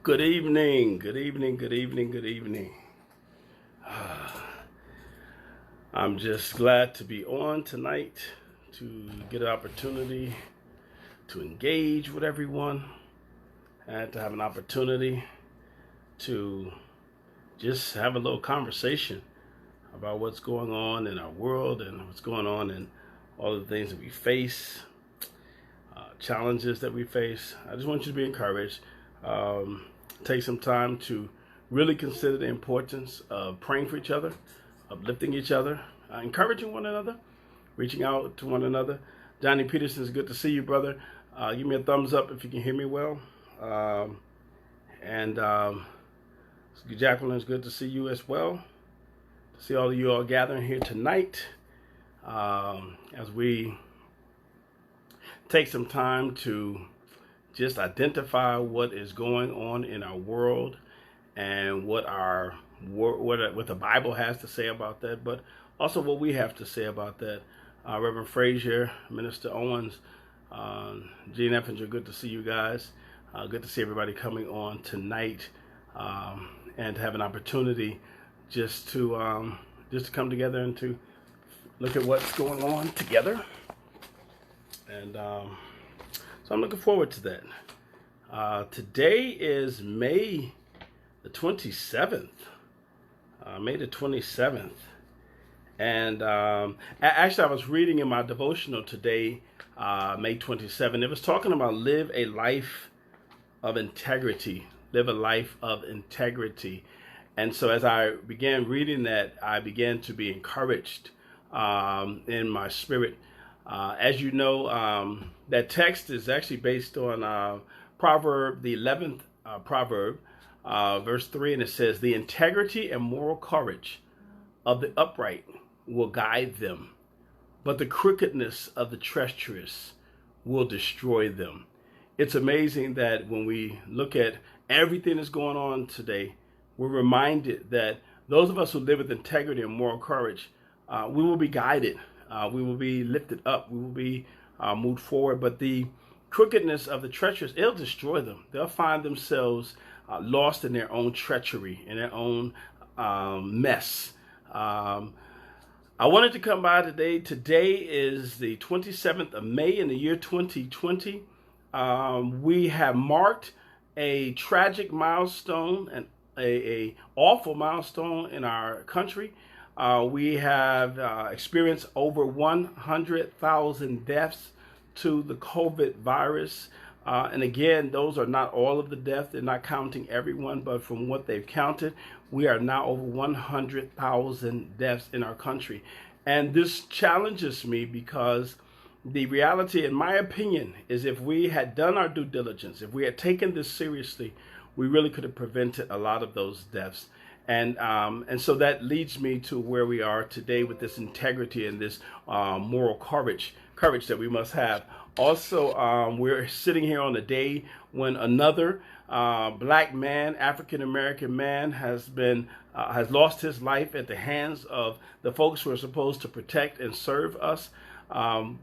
Good evening, good evening, good evening, good evening. I'm just glad to be on tonight to get an opportunity to engage with everyone and to have an opportunity to just have a little conversation about what's going on in our world and what's going on in all the things that we face, challenges that we face. I just want you to be encouraged. Take some time to really consider the importance of praying for each other, uplifting each other, encouraging one another, reaching out to one another. Johnny Peterson, it's good to see you, brother. Give me a thumbs up if you can hear me well. Jacqueline, it's good to see you as well. To see all of you all gathering here tonight as we take some time to just identify what is going on in our world and what the Bible has to say about that, but also what we have to say about that. Reverend Frazier, Minister Owens, Gene Effinger, good to see you guys. Good to see everybody coming on tonight and to have an opportunity just to come together and to look at what's going on together. And so I'm looking forward to that. Today is May the 27th. May the 27th. And actually, I was reading in my devotional today, May 27th. It was talking about live a life of integrity. Live a life of integrity. And so as I began reading that, I began to be encouraged in my spirit. As you know, that text is actually based on Proverbs, the 11th proverb, verse 3, and it says, "The integrity and moral courage of the upright will guide them, but the crookedness of the treacherous will destroy them." It's amazing that when we look at everything that's going on today, we're reminded that those of us who live with integrity and moral courage, we will be guided. We will be lifted up. We will be moved forward. But the crookedness of the treacherous, it'll destroy them. They'll find themselves lost in their own treachery, in their own mess. I wanted to come by today. Today is the 27th of May in the year 2020. We have marked a tragic milestone and a awful milestone in our country. We have experienced over 100,000 deaths to the COVID virus. And again, those are not all of the deaths. They're not counting everyone, but from what they've counted, we are now over 100,000 deaths in our country. And this challenges me because the reality, in my opinion, is if we had done our due diligence, if we had taken this seriously, we really could have prevented a lot of those deaths. And so that leads me to where we are today with this integrity and this moral courage that we must have. Also, we're sitting here on a day when another black man, African-American man, has lost his life at the hands of the folks who are supposed to protect and serve us.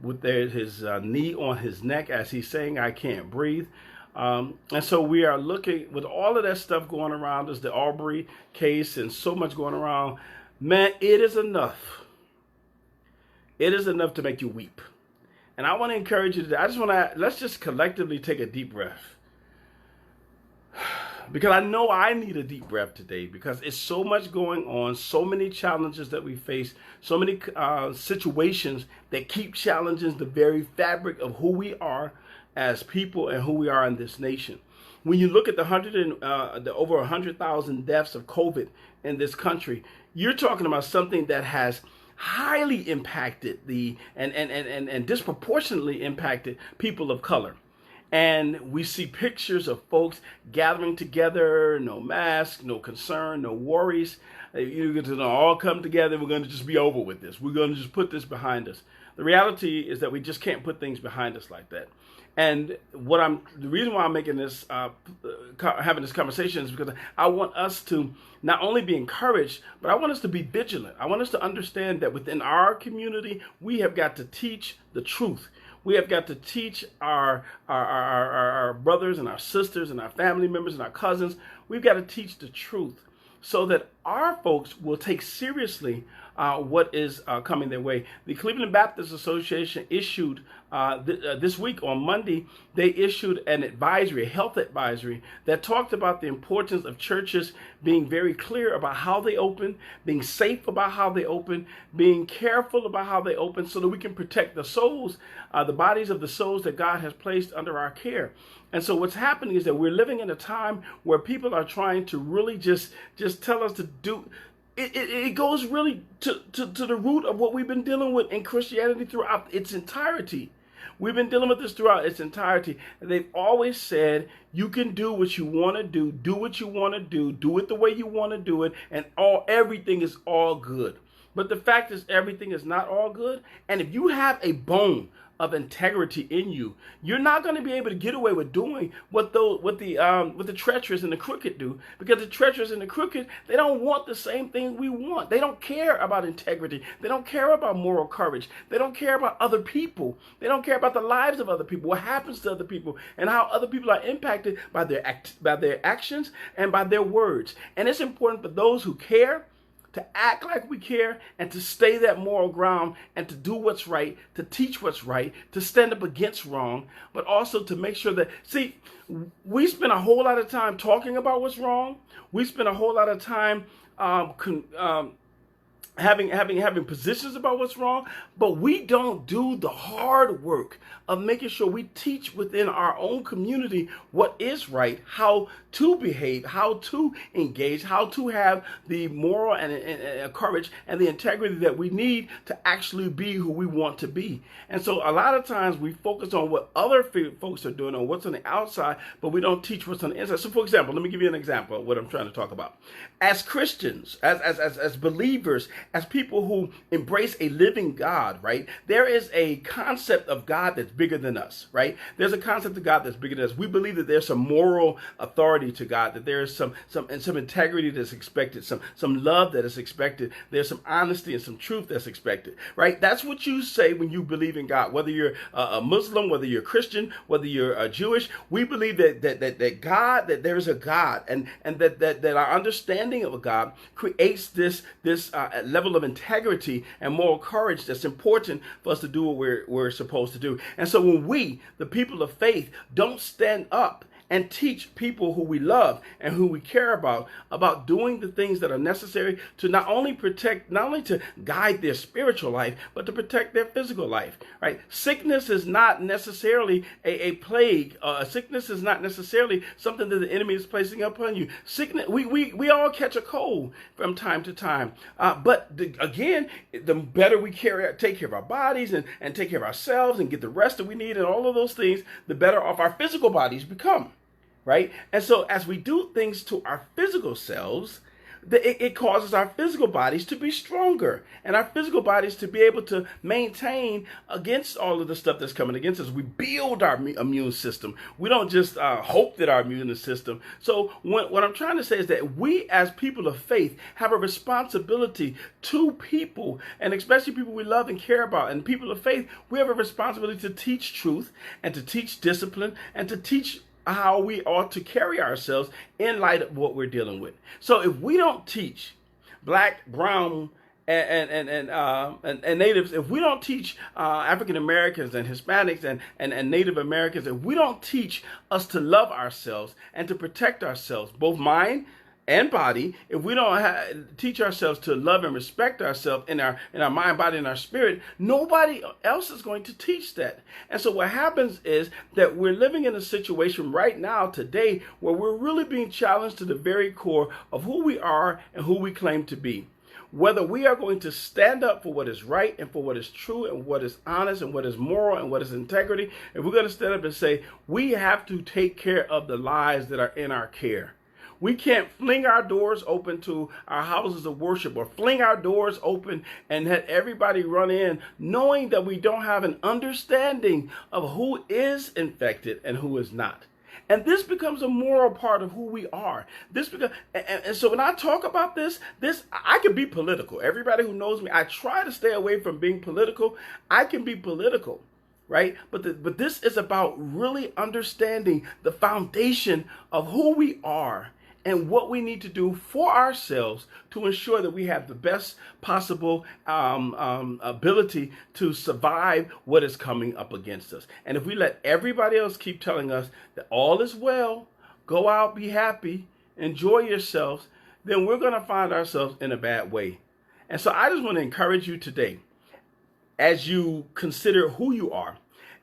With his knee on his neck as he's saying, "I can't breathe." And so we are looking with all of that stuff going around us, the Aubrey case and so much going around. Man, it is enough. It is enough to make you weep. And I want to encourage you today. Let's just collectively take a deep breath. Because I know I need a deep breath today because it's so much going on, so many challenges that we face, so many situations that keep challenging the very fabric of who we are as people and who we are in this nation. When you look at the over 100,000 deaths of COVID in this country, you're talking about something that has highly impacted and disproportionately impacted people of color. And we see pictures of folks gathering together, no mask, no concern, no worries. You're going to all come together. We're going to just be over with this. We're going to just put this behind us. The reality is that we just can't put things behind us like that. And the reason why I'm making this, having this conversation is because I want us to not only be encouraged, but I want us to be vigilant. I want us to understand that within our community, we have got to teach the truth. We have got to teach our brothers and our sisters and our family members and our cousins. We've got to teach the truth so that our folks will take seriously what is coming their way. The Cleveland Baptist Association issued this week on Monday, they issued an advisory, a health advisory, that talked about the importance of churches being very clear about how they open, being safe about how they open, being careful about how they open so that we can protect the souls, the bodies of the souls that God has placed under our care. And so what's happening is that we're living in a time where people are trying to really just tell us to do. It goes really to the root of what we've been dealing with in Christianity throughout its entirety. We've been dealing with this throughout its entirety. And they've always said, you can do what you want to do what you want to do it the way you want to do it, and everything is all good. But the fact is, everything is not all good. And if you have a bone of integrity in you, you're not going to be able to get away with doing what the treacherous and the crooked do, because the treacherous and the crooked, they don't want the same thing we want. They don't care about integrity. They don't care about moral courage. They don't care about other people. They don't care about the lives of other people, what happens to other people, and how other people are impacted by their actions and by their words. And it's important for those who care to act like we care and to stay that moral ground and to do what's right, to teach what's right, to stand up against wrong, but also to make sure that, see, we spend a whole lot of time talking about what's wrong. We spend a whole lot of time having positions about what's wrong, but we don't do the hard work of making sure we teach within our own community what is right, how to behave, how to engage, how to have the moral and courage and the integrity that we need to actually be who we want to be. And so a lot of times we focus on what other folks are doing or what's on the outside, but we don't teach what's on the inside. So for example, let me give you an example of what I'm trying to talk about. As Christians, as believers, as people who embrace a living God, right? There is a concept of God that's bigger than us, right? There's a concept of God that's bigger than us. We believe that there's some moral authority to God, that there is some integrity that's expected, some love that is expected. There's some honesty and some truth that's expected, right? That's what you say when you believe in God. Whether you're a Muslim, whether you're Christian, whether you're Jewish, we believe that God, that there is a God, and that our understanding of a God creates this level of integrity and moral courage that's important for us to do what we're supposed to do. And so when we, the people of faith, don't stand up and teach people who we love and who we care about doing the things that are necessary to not only to guide their spiritual life, but to protect their physical life, right? Sickness is not necessarily a plague. Sickness is not necessarily something that the enemy is placing upon you. Sickness, we all catch a cold from time to time. Again, the better we take care of our bodies and take care of ourselves and get the rest that we need and all of those things, the better off our physical bodies become. Right? And so as we do things to our physical selves, it causes our physical bodies to be stronger and our physical bodies to be able to maintain against all of the stuff that's coming against us. We build our immune system. We don't just hope that our immune system. So what I'm trying to say is that we as people of faith have a responsibility to people, and especially people we love and care about. And people of faith, we have a responsibility to teach truth and to teach discipline and to teach how we ought to carry ourselves in light of what we're dealing with. So if we don't teach black, brown, and natives, if we don't teach African Americans and Hispanics and Native Americans, if we don't teach us to love ourselves and to protect ourselves, both mind and body, if we don't teach ourselves to love and respect ourselves in our mind, body, and our spirit, nobody else is going to teach that. And so what happens is that we're living in a situation right now today where we're really being challenged to the very core of who we are and who we claim to be. Whether we are going to stand up for what is right and for what is true and what is honest and what is moral and what is integrity, if we're going to stand up and say, we have to take care of the lives that are in our care. We can't fling our doors open to our houses of worship or fling our doors open and let everybody run in knowing that we don't have an understanding of who is infected and who is not. And this becomes a moral part of who we are. And so when I talk about this, I can be political. Everybody who knows me, I try to stay away from being political. I can be political. right? But this is about really understanding the foundation of who we are and what we need to do for ourselves to ensure that we have the best possible ability to survive what is coming up against us. And if we let everybody else keep telling us that all is well, go out, be happy, enjoy yourselves, then we're going to find ourselves in a bad way. And so I just want to encourage you today, as you consider who you are,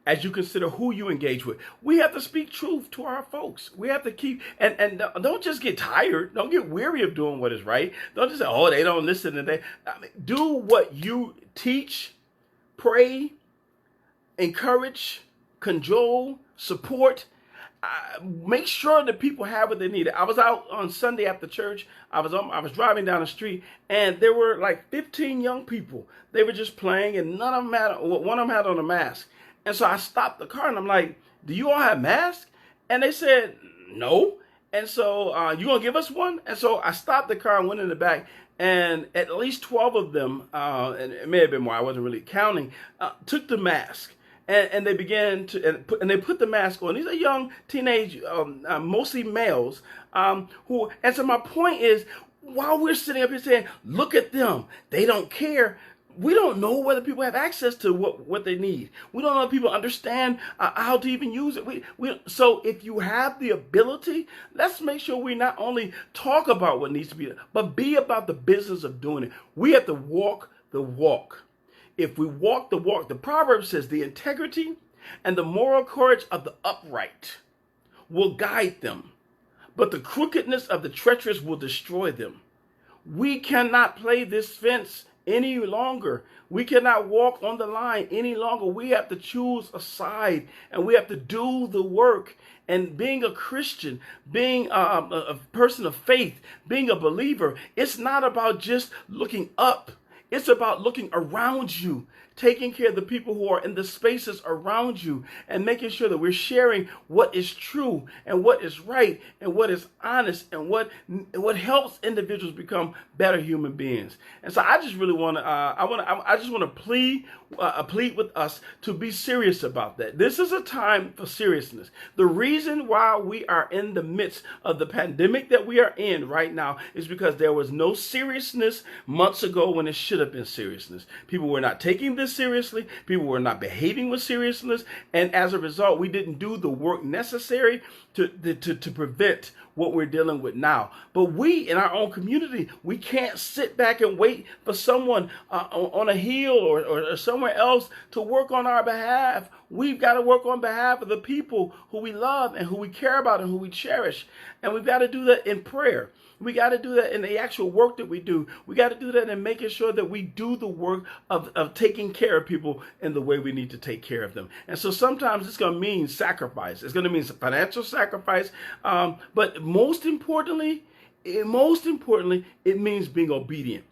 as you consider who you engage with, we have to speak truth to our folks. We have to keep, and don't just get tired. Don't get weary of doing what is right. Don't just say, oh, they don't listen. Do what you teach, pray, encourage, cajole, support. Make sure that people have what they need. I was out on Sunday after church. I was driving down the street, and there were like 15 young people. They were just playing, and none of them had. One of them had on a mask. And so I stopped the car, and I'm like, "Do you all have masks?" And they said, "No." And so you gonna give us one? And so I stopped the car and went in the back, and at least 12 of them, and it may have been more. I wasn't really counting. Took the mask. And they began to, and they put the mask on. These are young teenage, mostly males, and so my point is, while we're sitting up here saying, look at them, they don't care, we don't know whether people have access to what they need. We don't know if people understand how to even use it. So if you have the ability, let's make sure we not only talk about what needs to be done, but be about the business of doing it. We have to walk the walk. If we walk the walk, the Proverbs says the integrity and the moral courage of the upright will guide them, but the crookedness of the treacherous will destroy them. We cannot play this fence any longer. We cannot walk on the line any longer. We have to choose a side, and we have to do the work. And being a Christian, being a person of faith, being a believer, it's not about just looking up. It's about looking around you, taking care of the people who are in the spaces around you, and making sure that we're sharing what is true and what is right and what is honest and what helps individuals become better human beings. And so I just really want to, I just want to plead with us to be serious about that. This is a time for seriousness. The reason why we are in the midst of the pandemic that we are in right now is because there was no seriousness months ago when it should have been seriousness. People were not taking this seriously. People were not behaving with seriousness. And as a result, we didn't do the work necessary to prevent what we're dealing with now. But we, in our own community, we can't sit back and wait for someone on a hill or somewhere else to work on our behalf. We've got to work on behalf of the people who we love and who we care about and who we cherish. And we've got to do that in prayer. We got to do that in the actual work that we do. We got to do that in making sure that we do the work of taking care of people in the way we need to take care of them. And so sometimes it's going to mean sacrifice. It's going to mean financial sacrifice. But most importantly, it means being obedient.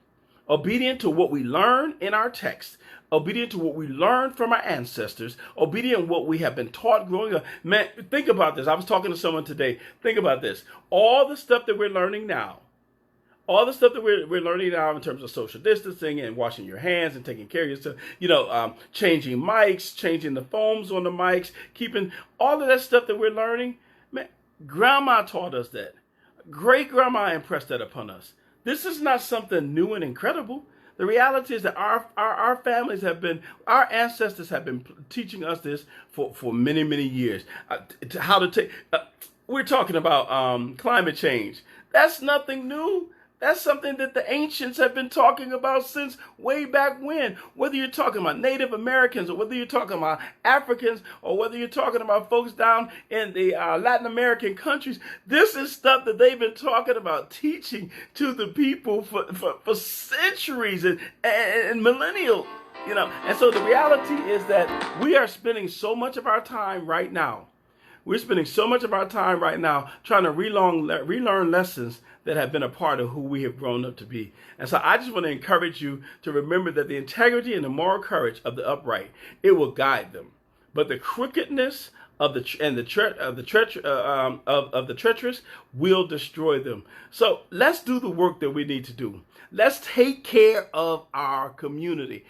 Obedient to what we learn in our text. Obedient to what we learned from our ancestors. Obedient to what we have been taught growing up. Man, think about this. I was talking to someone today. Think about this. All the stuff that we're learning now, in terms of social distancing and washing your hands and taking care of yourself, changing mics, changing the foams on the mics, keeping all of that stuff that we're learning. Man, grandma taught us that. Great grandma impressed that upon us. This is not something new and incredible. The reality is that our families our ancestors have been teaching us this for many, many years. We're talking about climate change. That's nothing new. That's something that the ancients have been talking about since way back when. Whether you're talking about Native Americans or whether you're talking about Africans or whether you're talking about folks down in the Latin American countries, this is stuff that they've been talking about, teaching to the people for centuries and millennial. And so the reality is that we are spending so much of our time right now. We're spending so much of our time right now trying to relearn lessons that have been a part of who we have grown up to be. And so I just want to encourage you to remember that the integrity and the moral courage of the upright, it will guide them. But the crookedness of the treacherous will destroy them. So let's do the work that we need to do. Let's take care of our community.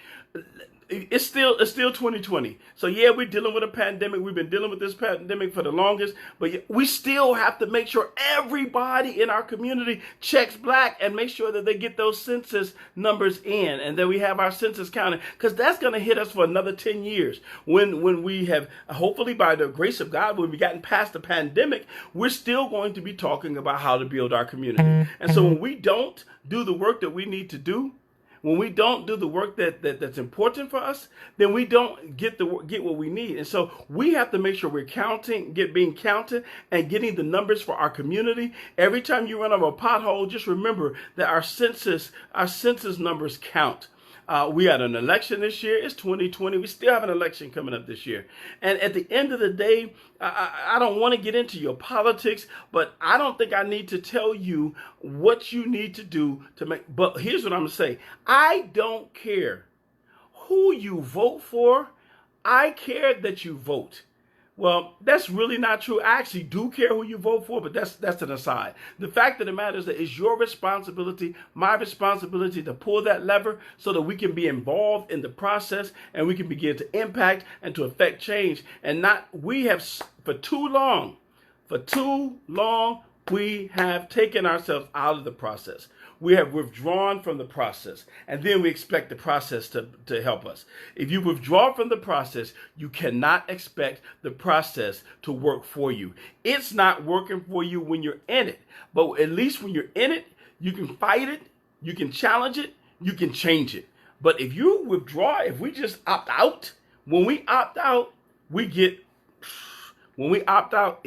it's still 2020. So yeah, we're dealing with a pandemic. We've been dealing with this pandemic for the longest, but we still have to make sure everybody in our community checks black and make sure that they get those census numbers in and that we have our census counted, because that's going to hit us for another 10 years. When we have, hopefully by the grace of God, when we've gotten past the pandemic, we're still going to be talking about how to build our community. And so when we don't do the work that we need to do, when we don't do the work that's important for us, then we don't get what we need. And so we have to make sure we're being counted and getting the numbers for our community. Every time you run over a pothole, just remember that our census numbers count. We had an election this year. It's 2020. We still have an election coming up this year. And at the end of the day, I don't want to get into your politics, but I don't think I need to tell you what you need to do to make. But here's what I'm going to say. I don't care who you vote for. I care that you vote. Well, that's really not true. I actually do care who you vote for, but that's an aside. The fact of the matter is that it's your responsibility, my responsibility to pull that lever so that we can be involved in the process and we can begin to impact and to affect change. And we have for too long, we have taken ourselves out of the process. We have withdrawn from the process, and then we expect the process to help us. If you withdraw from the process, you cannot expect the process to work for you. It's not working for you when you're in it, but at least when you're in it, you can fight it, you can challenge it, you can change it. But if you withdraw, if we just opt out, when we opt out, it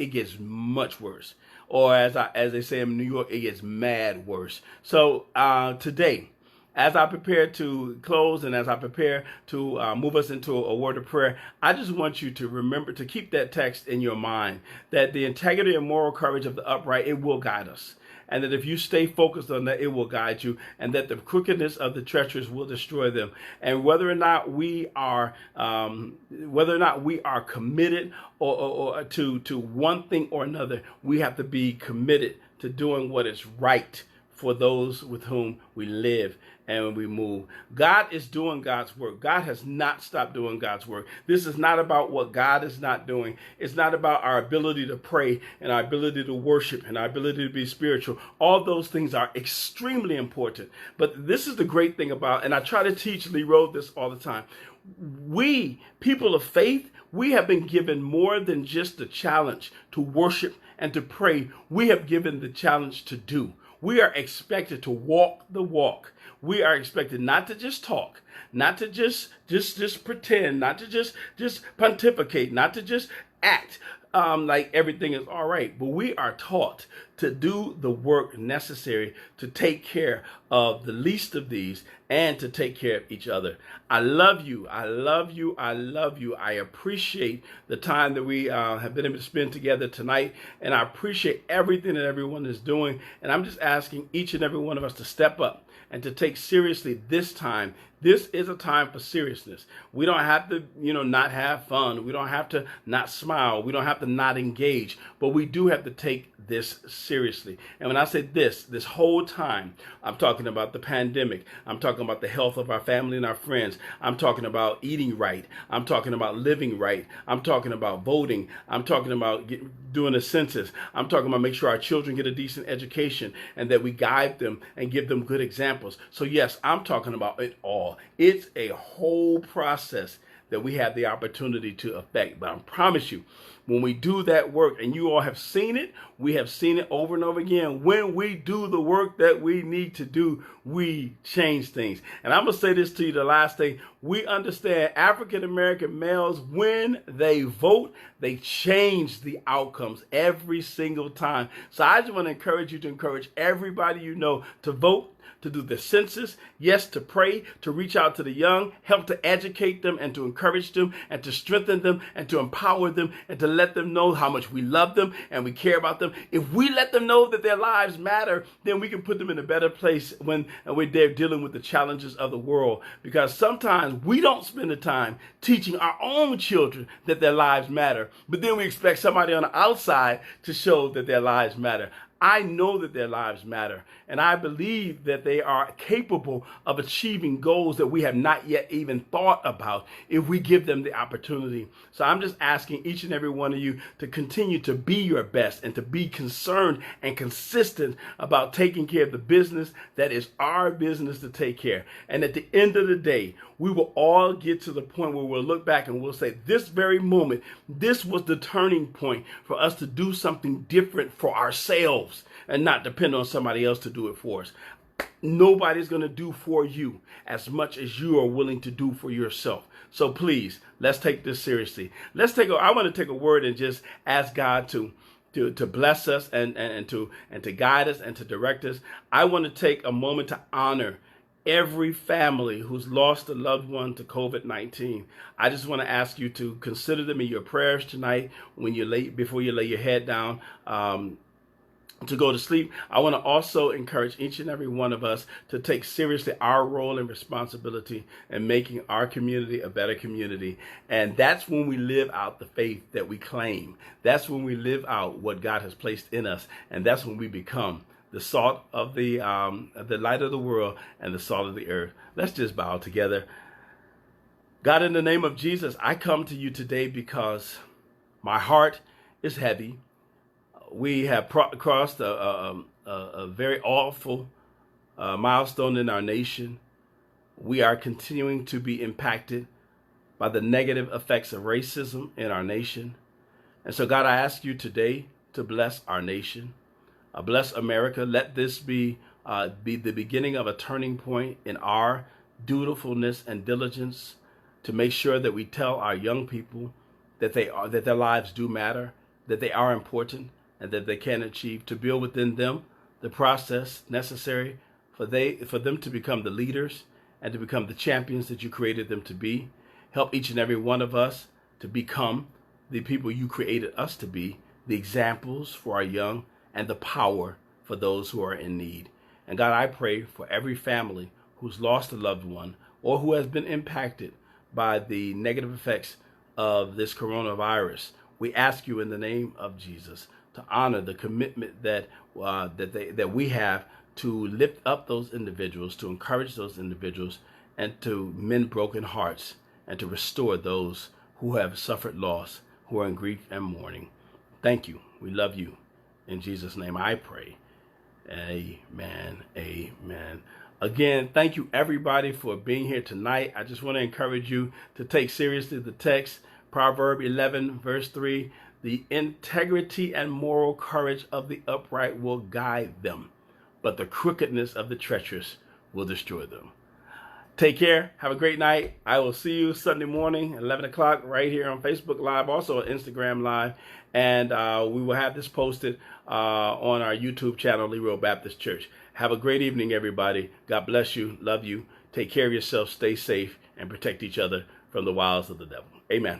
gets much worse. Or as they say in New York, it gets mad worse. So today, as I prepare to close and as I prepare to move us into a word of prayer, I just want you to remember to keep that text in your mind, that the integrity and moral courage of the upright, it will guide us. And that if you stay focused on that, it will guide you, and that the crookedness of the treacherous will destroy them. And whether or not we are committed or to one thing or another, we have to be committed to doing what is right for those with whom we live and we move. God is doing God's work. God has not stopped doing God's work. This is not about what God is not doing. It's not about our ability to pray and our ability to worship and our ability to be spiritual. All those things are extremely important. But this is the great thing about, and I try to teach Lee Road this all the time. We, people of faith, we have been given more than just the challenge to worship and to pray. We have given the challenge to do. We are expected to walk the walk. We are expected not to just talk, not to just pretend, not to just pontificate, not to just act like everything is all right. But we are taught to do the work necessary to take care of the least of these and to take care of each other. I love you. I love you. I love you. I appreciate the time that we have been able to spend together tonight. And I appreciate everything that everyone is doing. And I'm just asking each and every one of us to step up and to take seriously this time. This is a time for seriousness. We don't have to, not have fun. We don't have to not smile. We don't have to not engage. But we do have to take this seriously. And when I say this whole time, I'm talking about the pandemic. I'm talking about the health of our family and our friends. I'm talking about eating right. I'm talking about living right. I'm talking about voting. I'm talking about doing a census. I'm talking about make sure our children get a decent education and that we guide them and give them good examples. So yes, I'm talking about it all. It's a whole process that we have the opportunity to affect. But I promise you, when we do that work, and you all have seen it, we have seen it over and over again. When we do the work that we need to do, we change things. And I'm going to say this to you, the last thing. We understand African-American males, when they vote, they change the outcomes every single time. So I just want to encourage you to encourage everybody you know to vote, to do the census, yes, to pray, to reach out to the young, help to educate them and to encourage them and to strengthen them and to empower them and to let them know how much we love them and we care about them. If we let them know that their lives matter, then we can put them in a better place when they're dealing with the challenges of the world. Because sometimes we don't spend the time teaching our own children that their lives matter, but then we expect somebody on the outside to show that their lives matter. I know that their lives matter, and I believe that they are capable of achieving goals that we have not yet even thought about if we give them the opportunity. So I'm just asking each and every one of you to continue to be your best and to be concerned and consistent about taking care of the business that is our business to take care. And at the end of the day, we will all get to the point where we'll look back and we'll say, this very moment, this was the turning point for us to do something different for ourselves and not depend on somebody else to do it for us. Nobody's going to do for you as much as you are willing to do for yourself. So please, let's take this seriously. I want to take a word and just ask God to bless us and to guide us and to direct us. I want to take a moment to honor every family who's lost a loved one to COVID-19. I just want to ask you to consider them in your prayers tonight before you lay your head down to go to sleep. I want to also encourage each and every one of us to take seriously our role and responsibility in making our community a better community. And that's when we live out the faith that we claim. That's when we live out what God has placed in us. And that's when we become the salt of the light of the world and the salt of the earth. Let's just bow together. God, in the name of Jesus, I come to you today because my heart is heavy. We have crossed a very awful milestone in our nation. We are continuing to be impacted by the negative effects of racism in our nation. And so, God, I ask you today to bless our nation. Bless America. Let this be the beginning of a turning point in our dutifulness and diligence to make sure that we tell our young people that their lives do matter, that they are important, and that they can achieve, to build within them the process necessary for them to become the leaders and to become the champions that you created them to be. Help each and every one of us to become the people you created us to be, the examples for our young, and the power for those who are in need. And God, I pray for every family who's lost a loved one or who has been impacted by the negative effects of this coronavirus. We ask you in the name of Jesus to honor the commitment that we have to lift up those individuals, to encourage those individuals, and to mend broken hearts, and to restore those who have suffered loss, who are in grief and mourning. Thank you. We love you. In Jesus' name I pray. Amen. Amen. Again, thank you everybody for being here tonight. I just want to encourage you to take seriously the text, Proverbs 11, verse 3. The integrity and moral courage of the upright will guide them, but the crookedness of the treacherous will destroy them. Take care. Have a great night. I will see you Sunday morning, 11 o'clock, right here on Facebook Live, also on Instagram Live. And we will have this posted on our YouTube channel, Leroy Baptist Church. Have a great evening, everybody. God bless you. Love you. Take care of yourself. Stay safe and protect each other from the wiles of the devil. Amen.